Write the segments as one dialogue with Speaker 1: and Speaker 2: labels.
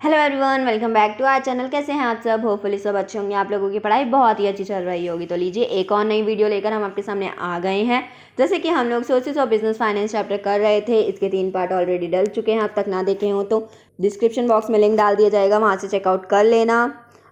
Speaker 1: Hello everyone, welcome back to our channel. कैसे हैं आप सब? होपफुली सब अच्छे होंगे। आप लोगों की पढ़ाई बहुत ही अच्छी चल रही होगी। तो लीजिए एक और नई वीडियो लेकर हम आपके सामने आ गए हैं। जैसे कि हम लोग sources of business finance chapter कर रहे थे, इसके 3 पार्ट ऑलरेडी डल चुके हैं। अब तक ना देखे हो तो डिस्क्रिप्शन बॉक्स में लिंक डाल दिया जाएगा, वहाँ से चेकआउट कर लेना।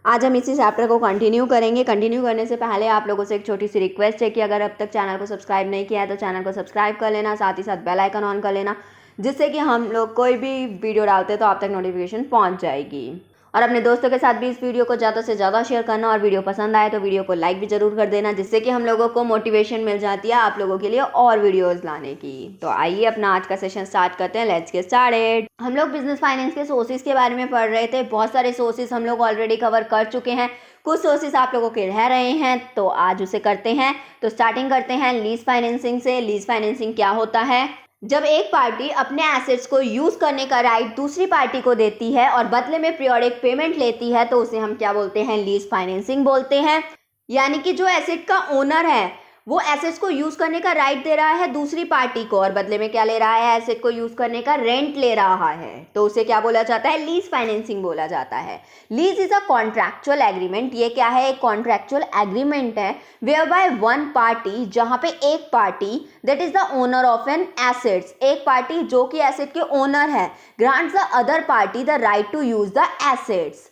Speaker 1: आज हम इसी चैप्टर को कंटिन्यू करेंगे। कंटिन्यू करने से पहले आप लोगों से एक छोटी सी रिक्वेस्ट है कि अगर अब तक चैनल को सब्सक्राइब नहीं किया है तो चैनल को सब्सक्राइब कर लेना, साथ ही साथ बेल आइकन ऑन कर लेना, जिससे कि हम लोग कोई भी वीडियो डालते हैं तो आप तक नोटिफिकेशन पहुंच जाएगी। और अपने दोस्तों के साथ भी इस वीडियो को ज़्यादा से ज़्यादा शेयर करना, और वीडियो पसंद आए तो वीडियो को लाइक भी ज़रूर कर देना, जिससे कि हम लोगों को मोटिवेशन मिल जाती है आप लोगों के लिए और वीडियोस लाने की। तो आइए अपना आज का सेशन स्टार्ट करते हैं। Let's get started. हम लोग बिजनेस फाइनेंस के सोर्सेज के बारे में पढ़ रहे थे। बहुत सारे सोर्सेज हम लोग ऑलरेडी कवर कर चुके हैं, कुछ सोर्सेज आप लोगों के रह रहे हैं, तो आज उसे करते हैं। तो स्टार्टिंग करते हैं लीज फाइनेंसिंग से। लीज फाइनेंसिंग क्या होता है? जब एक पार्टी अपने एसेट्स को यूज करने का राइट दूसरी पार्टी को देती है और बदले में पीरियोडिक पेमेंट लेती है, तो उसे हम क्या बोलते हैं? लीज फाइनेंसिंग बोलते हैं। यानी कि जो एसेट का ओनर है वो एसेट्स को यूज करने का राइट दे रहा है दूसरी पार्टी को, और बदले में क्या ले रहा है? एसेट को यूज करने का रेंट ले रहा है, तो उसे क्या बोला जाता है? लीज फाइनेंसिंग बोला जाता है। Lease is a contractual agreement. ये क्या है? एक कॉन्ट्रैक्चुअल एग्रीमेंट है वेयर बाय वन पार्टी, जहां पे एक party that is the owner of an assets, एक पार्टी जो कि एसेट के ओनर है, grants the other party the right to use the assets.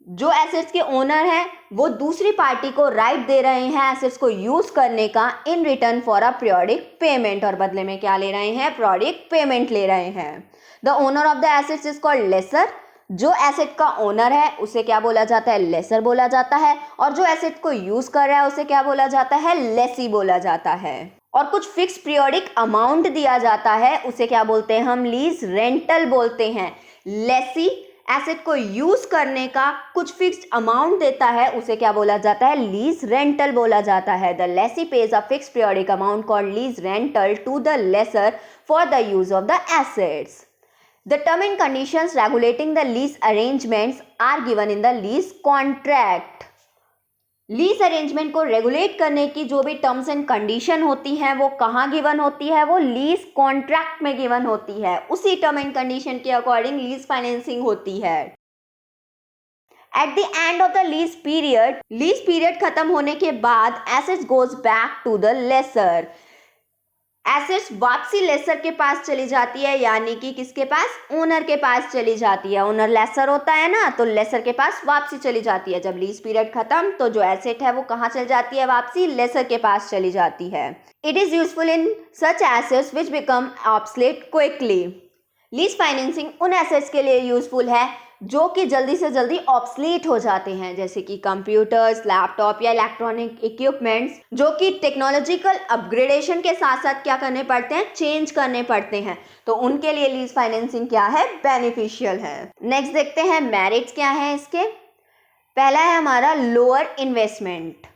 Speaker 1: जो एसेट्स के ओनर हैं वो दूसरी पार्टी को राइट दे रहे हैं एसेट्स को यूज करने का, in return for a periodic payment, और बदले में क्या ले रहे हैं? पीरियोडिक पेमेंट ले रहे हैं। The owner of the assets is called lessor. जो एसेट का ओनर है उसे क्या बोला जाता है? लेसर बोला जाता है। और जो एसेट को यूज कर रहा है उसे क्या बोला जाता है? लेसी बोला जाता है। और कुछ फिक्स पीरियोडिक अमाउंट दिया जाता है, उसे क्या बोलते हैं? हम लीज रेंटल बोलते हैं। लेसी एसेट को यूज करने का कुछ फिक्स्ड अमाउंट देता है, उसे क्या बोला जाता है? लीज रेंटल बोला जाता है। The lessee pays a fixed periodic amount called lease rental to the lessor for the use of the assets. The term and conditions regulating the lease arrangements are given in the lease contract. Lease arrangement को regulate करने की जो भी terms and condition होती हैं वो कहाँ given होती है? वो लीज कॉन्ट्रैक्ट में गिवन होती है। उसी टर्म एंड कंडीशन के अकॉर्डिंग लीज फाइनेंसिंग होती है। At the end of the lease period खत्म होने के बाद assets goes back to the lessor. Assets वापसी लेसर के पास चली जाती है, यानी कि किसके पास? ओनर के पास चली जाती है। ओनर लेसर होता है ना, तो लेसर के पास वापसी चली जाती है। जब लीज पीरियड खत्म तो जो एसेट है वो कहाँ चली जाती है? वापसी लेसर के पास चली जाती है। It is useful in such assets which become obsolete quickly. Lease financing उन एसेट्स के लिए यूजफुल है जो कि जल्दी से जल्दी ऑब्सलीट हो जाते हैं, जैसे कि कंप्यूटर्स, लैपटॉप या इलेक्ट्रॉनिक इक्विपमेंट्स, जो कि टेक्नोलॉजिकल अपग्रेडेशन के साथ साथ क्या करने पड़ते हैं? चेंज करने पड़ते हैं। तो उनके लिए लीज फाइनेंसिंग क्या है? बेनिफिशियल है। नेक्स्ट देखते हैं मेरिट्स क्या है इसके। पहला है हमारा लोअर इन्वेस्टमेंट।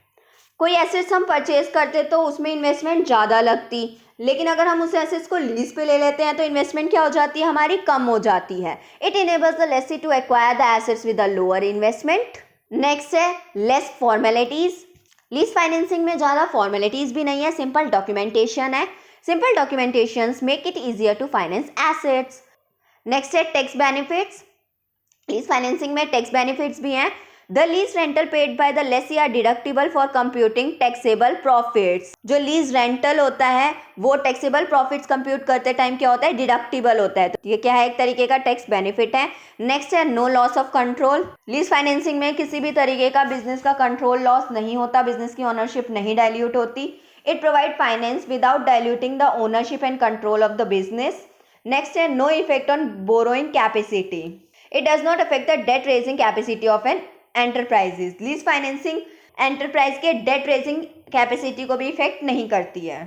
Speaker 1: कोई एसेट्स हम परचेज करते तो उसमें इन्वेस्टमेंट ज़्यादा लगती, लेकिन अगर हम उस एसेट्स को लीज पे ले लेते हैं तो इन्वेस्टमेंट क्या हो जाती है? हमारी कम हो जाती है। It enables the lessee to acquire the assets with a lower investment. Next है लेस फॉर्मेलिटीज। लीज फाइनेंसिंग में ज़्यादा फॉर्मेलिटीज भी नहीं है, सिंपल डॉक्यूमेंटेशन है। Simple documentations make it easier to finance assets. Next है टैक्स बेनिफिट्स। लीज फाइनेंसिंग में tax benefits भी हैं। The lease rental paid by the lessee are deductible for computing taxable profits. जो lease rental होता है वो taxable profits compute करते time क्या होता है? डिडक्टिबल होता है। तो ये क्या है? एक तरीके का टैक्स बेनिफिट है। नेक्स्ट है no loss of control. Lease financing में किसी भी तरीके का बिजनेस का कंट्रोल लॉस नहीं होता, बिजनेस की ओनरशिप नहीं डाइल्यूट होती। It provide finance without diluting the ownership and control of the business. Next है no effect on borrowing capacity. It does not affect the debt raising capacity of an enterprises. Lease financing enterprise के date raising capacity को भी effect नहीं करती है।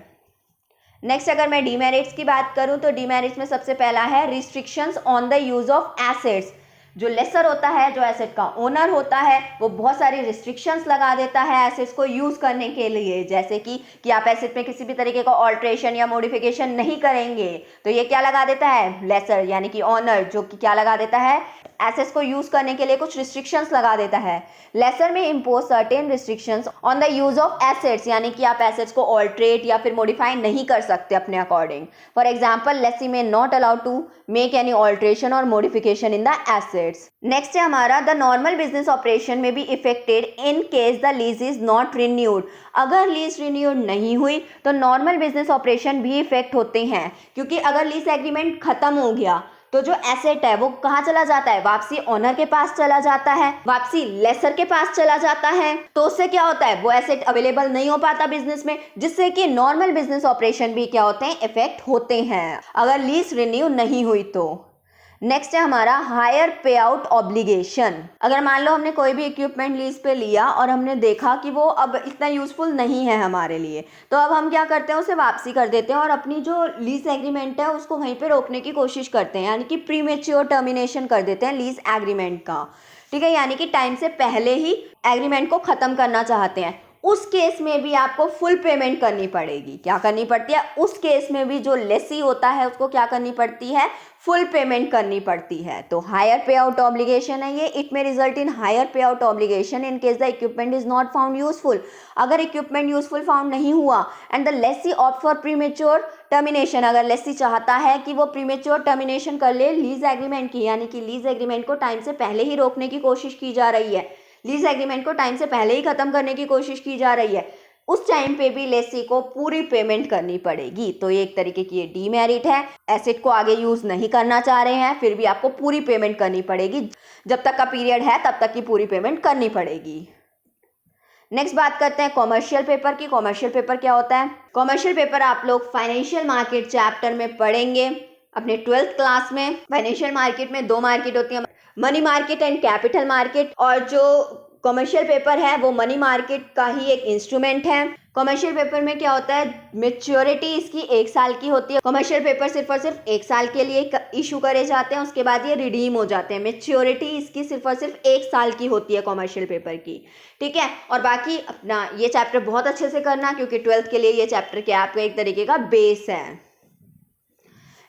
Speaker 1: Next अगर मैं demerits की बात करूं तो डीमेरिट्स में सबसे पहला है restrictions on the use of assets. जो लेसर होता है, जो एसेट का ओनर होता है, वो बहुत सारी रिस्ट्रिक्शंस लगा देता है एसेट्स को यूज करने के लिए, जैसे कि आप एसेट में किसी भी तरीके का ऑल्ट्रेशन या मॉडिफिकेशन नहीं करेंगे। तो ये क्या लगा देता है? लेसर यानी कि ओनर, जो कि क्या लगा देता है? एसेट्स को यूज करने के लिए कुछ रिस्ट्रिक्शंस लगा देता है। लेसर में impose certain restrictions on the use of assets, यानी कि आप एसेट्स को ऑल्टरेट या फिर मॉडिफाई नहीं कर सकते अपने अकॉर्डिंग। फॉर एग्जाम्पल, लेसी में not allowed to make any alteration और modification in the assets. Next है हमारा द नॉर्मल बिजनेस ऑपरेशन में be affected in case the lease is not renewed. अगर लीज रिन्यूड नहीं हुई तो नॉर्मल बिजनेस ऑपरेशन भी इफेक्ट होते हैं, क्योंकि अगर लीज एग्रीमेंट खत्म हो गया तो जो एसेट है वो कहाँ चला जाता है, वापसी ओनर के पास चला जाता है, वापसी लेसर के पास चला जाता है। तो उससे क्या होता है, वो एसेट अवेलेबल नहीं हो पाता बिजनेस में, जिससे कि नॉर्मल बिजनेस ऑपरेशन भी क्या होते हैं, इफेक्ट होते हैं अगर लीज रिन्यू नहीं हुई तो। नेक्स्ट है हमारा हायर पे आउट ऑब्लिगेशन। अगर मान लो हमने कोई भी इक्विपमेंट लीज पे लिया और हमने देखा कि वो अब इतना यूजफुल नहीं है हमारे लिए, तो अब हम क्या करते हैं, उसे वापसी कर देते हैं और अपनी जो लीज एग्रीमेंट है उसको वहीं पे रोकने की कोशिश करते हैं, यानी कि प्रीमेच्योर टर्मिनेशन कर देते हैं लीज एग्रीमेंट का। ठीक है, यानी कि टाइम से पहले ही एग्रीमेंट को ख़त्म करना चाहते हैं। उस केस में भी आपको फुल पेमेंट करनी पड़ेगी। क्या करनी पड़ती है, उस केस में भी जो लेसी होता है उसको क्या करनी पड़ती है, फुल पेमेंट करनी पड़ती है। तो हायर पे आउट ऑब्लिगेशन है ये। इट में रिजल्ट इन हायर पे out obligation in case the equipment is not found useful. अगर इक्विपमेंट यूजफुल फाउंड नहीं हुआ and the Lesi opt for premature termination, अगर लेसी चाहता है कि वो प्रीमेच्योर टर्मिनेशन कर ले लीज एग्रीमेंट की, यानी कि लीज एग्रीमेंट को टाइम से पहले ही रोकने की कोशिश की जा रही है, लीज एग्रीमेंट को टाइम से पहले ही खत्म करने की कोशिश की जा रही है, उस टाइम पे भी लेसी को पूरी पेमेंट करनी पड़ेगी। तो ये एक तरीके की ये डीमेरिट है। एसेट को आगे यूज नहीं करना चाह रहे हैं, फिर भी आपको पूरी पेमेंट करनी पड़ेगी। जब तक का पीरियड है तब तक की पूरी पेमेंट करनी पड़ेगी। नेक्स्ट बात करते हैं कॉमर्शियल पेपर की। कॉमर्शियल पेपर क्या होता है? कॉमर्शियल पेपर आप लोग फाइनेंशियल मार्केट चैप्टर में पढ़ेंगे अपने 12th क्लास में। फाइनेंशियल मार्केट में 2 मार्केट होती है, money market and capital market. और जो कॉमर्शियल पेपर है वो मनी मार्केट का ही एक इंस्ट्रूमेंट है। कॉमर्शियल पेपर में क्या होता है, मेच्योरिटी इसकी 1 साल की होती है। कॉमर्शियल पेपर सिर्फ और सिर्फ 1 साल के लिए इशू करे जाते हैं, उसके बाद ये रिडीम हो जाते हैं। मेच्योरिटी इसकी सिर्फ और सिर्फ 1 साल की होती है कॉमर्शियल पेपर की। ठीक है, और बाकी अपना ये चैप्टर बहुत अच्छे से करना, क्योंकि 12th के लिए ये चैप्टर क्या आपका एक तरीके का बेस है।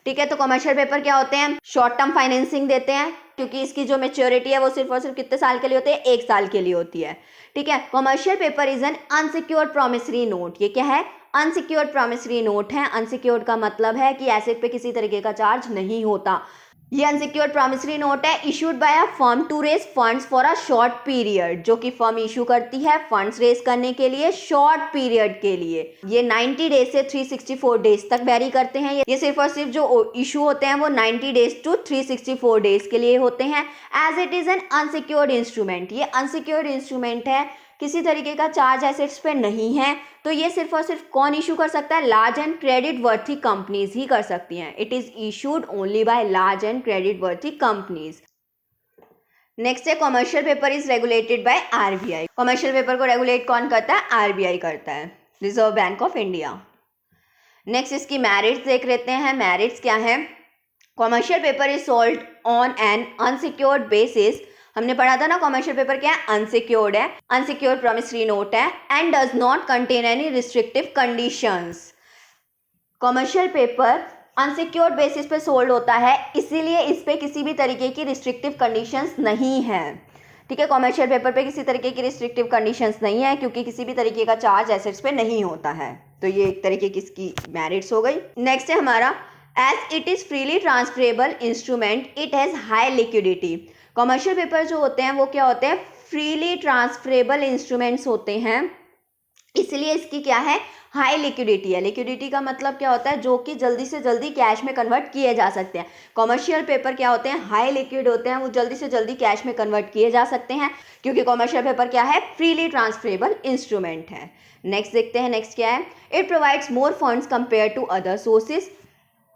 Speaker 1: ठीक है, तो कॉमर्शियल पेपर क्या होते हैं, शॉर्ट टर्म फाइनेंसिंग देते हैं, क्योंकि इसकी जो मेच्योरिटी है वो सिर्फ और सिर्फ कितने साल के लिए होती है, 1 साल के लिए होती है। ठीक है, commercial paper is an unsecured promissory note. ये क्या है, अनसिक्योर्ड प्रॉमिसरी नोट है। अनसिक्योर्ड का मतलब है कि एसेट पे किसी तरीके का चार्ज नहीं होता। ये अनसिक्योर्ड प्रॉमिसरी नोट है issued by a firm to raise funds for a short period, जो कि फर्म इशू करती है फंड्स रेज करने के लिए शॉर्ट पीरियड के लिए। ये 90 डेज से 364 डेज तक वेरी करते हैं। ये सिर्फ और सिर्फ जो इशू होते हैं वो 90 डेज टू 364 डेज के लिए होते हैं। As it is an unsecured instrument, ये अनसिक्योर्ड इंस्ट्रूमेंट है, किसी तरीके का चार्ज एसेट्स पे नहीं है। तो ये सिर्फ और सिर्फ कौन इशू कर सकता है, large and creditworthy companies ही कर सकती हैं। It is issued only by large and creditworthy companies. Next है commercial paper is regulated by RBI. Commercial paper को रेगुलेट कौन करता है, आरबीआई करता है, Reserve Bank of India. Next इसकी मेरिट्स देख लेते हैं। मेरिट्स क्या है, commercial paper is sold on an unsecured basis. हमने पढ़ा था ना कॉमर्शियल पेपर क्या है, अनसिक्योर्ड है, अनसिक्योर्ड प्रॉमिसरी नोट है, and does not contain any restrictive conditions. Commercial paper unsecured basis पे सोल्ड होता है, इसीलिए इस पे किसी भी तरीके की रिस्ट्रिक्टिव कंडीशंस नहीं है। ठीक है, कॉमर्शियल पेपर पे किसी तरीके की रिस्ट्रिक्टिव कंडीशंस नहीं है, क्योंकि किसी भी तरीके का चार्ज एसेट्स पे नहीं होता है। तो ये एक तरीके की इसकी मेरिट्स हो गई। नेक्स्ट है हमारा as it is freely transferable instrument, it has high liquidity. Commercial paper जो होते हैं वो क्या होते हैं, फ्रीली ट्रांसफरेबल इंस्ट्रूमेंट्स होते हैं, इसलिए इसकी क्या है, हाई लिक्विडिटी है। लिक्विडिटी का मतलब क्या होता है, जो कि जल्दी से जल्दी कैश में कन्वर्ट किए जा सकते हैं। कॉमर्शियल पेपर क्या होते हैं, हाई लिक्विड होते हैं, वो जल्दी से जल्दी कैश में कन्वर्ट किए जा सकते हैं, क्योंकि कॉमर्शियल पेपर क्या है, फ्रीली ट्रांसफरेबल इंस्ट्रूमेंट है। नेक्स्ट देखते हैं, नेक्स्ट क्या है, it provides more funds compare to other sources.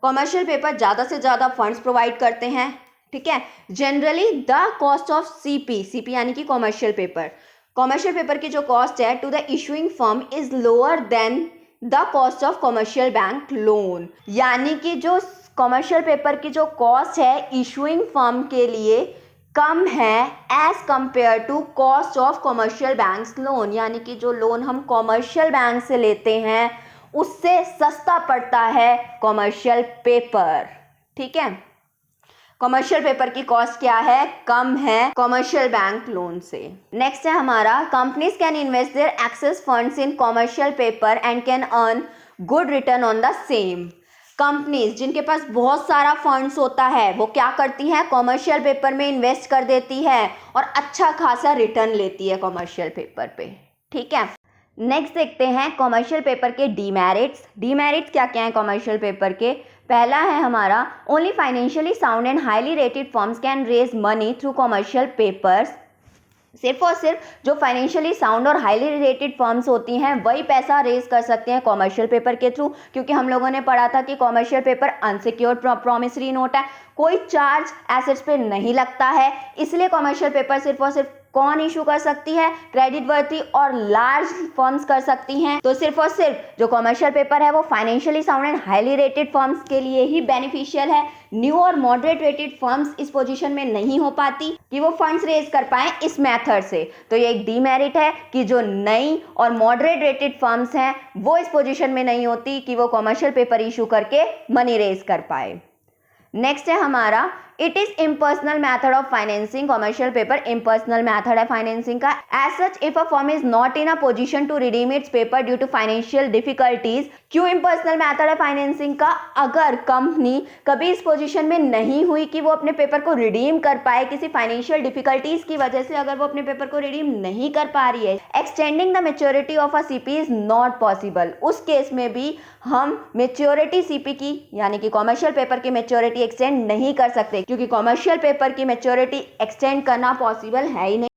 Speaker 1: Commercial paper ज़्यादा से ज़्यादा फंड्स प्रोवाइड करते हैं। ठीक है, generally the cost of CP यानी कि कॉमर्शियल पेपर की जो कॉस्ट है to the issuing firm is lower than the cost of commercial bank loan. यानी कि जो कॉमर्शियल पेपर की जो कॉस्ट है इशूइंग फर्म के लिए कम है as compare to cost of commercial banks loan. यानी कि जो लोन हम कॉमर्शियल बैंक से लेते हैं उससे सस्ता पड़ता है कॉमर्शियल पेपर। ठीक है, कमर्शियल पेपर की कॉस्ट क्या है, कम है कमर्शियल बैंक लोन से। नेक्स्ट है हमारा companies can invest their excess funds in commercial paper and can earn good return on the same. Companies जिनके पास बहुत सारा फंड्स होता है वो क्या करती हैं, कमर्शियल पेपर में इन्वेस्ट कर देती है और अच्छा खासा रिटर्न लेती है कमर्शियल पेपर पे। ठीक है, नेक्स्ट देखते हैं कमर्शियल पेपर के डीमेरिट्स। डीमेरिट्स क्या क्या हैं कमर्शियल पेपर के। पहला है हमारा only financially sound and highly rated firms can raise money through commercial papers. सिर्फ और सिर्फ जो फाइनेंशियली साउंड और हाईली रेटेड फर्म्स होती हैं वही पैसा रेज कर सकते हैं कमर्शियल पेपर के थ्रू, क्योंकि हम लोगों ने पढ़ा था कि commercial paper unsecured promissory note है, कोई चार्ज एसेट्स पे नहीं लगता है, इसलिए कमर्शियल पेपर सिर्फ और सिर्फ कौन इशू कर सकती है, क्रेडिट वर्थी और लार्ज फर्म्स कर सकती हैं। तो सिर्फ और सिर्फ जो कमर्शियल पेपर है वो financially sound and highly rated firms के लिए ही बेनिफिशियल है। न्यू और मॉडरेट रेटेड फर्म्स इस पोजीशन में नहीं हो पाती कि वो फंड्स रेज कर पाएं इस मेथड से। तो ये एक डीमेरिट है कि जो नई और मॉडरेट रेटेड फर्म्स हैं वो इस पोजीशन में नहीं होती कि वो कमर्शियल पेपर इशू करके मनी रेज कर पाए। नेक्स्ट है हमारा it is impersonal method of financing. Commercial paper impersonal method है फाइनेंसिंग का। As such if a firm is not in a position to redeem its paper due to financial difficulties. क्यों impersonal method है financing का, अगर company कभी इस position में नहीं हुई कि वो अपने पेपर को रिडीम कर पाए, किसी फाइनेंशियल डिफिकल्टीज की वजह से अगर वो अपने पेपर को रिडीम नहीं कर पा रही है, extending the maturity of a CP is not possible, उस केस में भी हम मेच्योरिटी सीपी की यानी कि कमर्शियल पेपर की मेच्योरिटी एक्सटेंड नहीं कर सकते, क्योंकि कमर्शियल पेपर की मैच्योरिटी एक्सटेंड करना पॉसिबल है ही नहीं।